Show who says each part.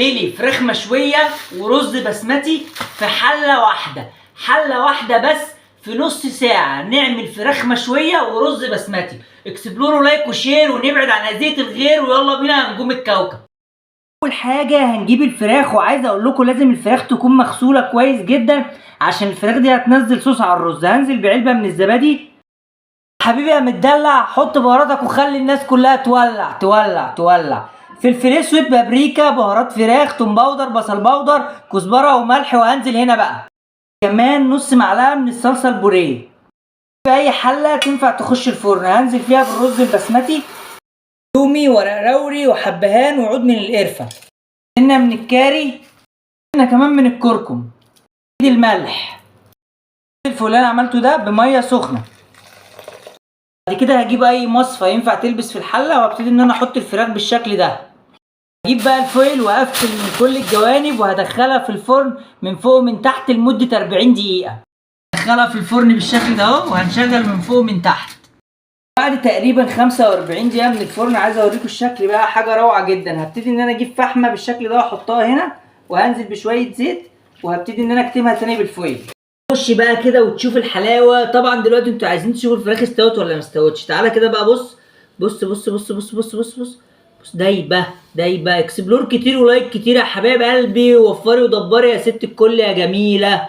Speaker 1: تعملي فراخ مشويه ورز بسمتي في حله واحده بس في نص ساعه. نعمل فراخ مشويه ورز بسمتي. اكسبلوروا لايك وشير ونبعد عن اذيه الغير، ويلا بينا نجوم الكوكب. اول حاجه هنجيب الفراخ، وعايز اقول لكم لازم الفراخ تكون مغسوله كويس جدا عشان الفراخ دي هتنزل صوص على الرز. هنزل بعلبه من الزبادي. حبيبي يا متدلع، حط بهاراتك وخلي الناس كلها تولع تولع تولع. فلفل اسود، بابريكا، بهارات فراخ، توم باودر، بصل باودر، كزبره وملح. وهنزل هنا بقى كمان نص معلقه من الصلصه البوريه. في اي حله تنفع تخش الفرن. هنزل فيها بالرز البسمتي، تومي، ورق لوري، وحبهان، وعود من القرفه، هنا من الكاري، هنا كمان من الكركم، الملح. الفول اللي انا عملته ده بميه سخنه. بعد كده هجيب اي مصفى ينفع تلبس في الحله، وابتدي ان انا احط الفراخ بالشكل ده. هجيب بقى الفويل واقفل من كل الجوانب، وهدخلها في الفرن من فوق ومن تحت لمده 40 دقيقه. هدخلها في الفرن بالشكل ده اهو، وهنشغل من فوق ومن تحت. بعد تقريبا 45 دقيقه من الفرن، عايز اوريكم الشكل بقى حاجه روعه جدا. هبتدي ان انا اجيب فحمه بالشكل ده واحطها هنا، وهنزل بشويه زيت، وهبتدي ان انا اكتمها تاني بالفويل. خش بقى كده وتشوف الحلاوه. طبعا دلوقتي انتوا عايزين تشوفوا الفراخ استوت ولا ما استوتش. تعالى كده بقى، بص بص بص بص بص بص بص بص, بص. دايبه اكسبلور كتير ولايك كتير يا حبايب قلبي، ووفري ودبري يا ست الكل يا جميله.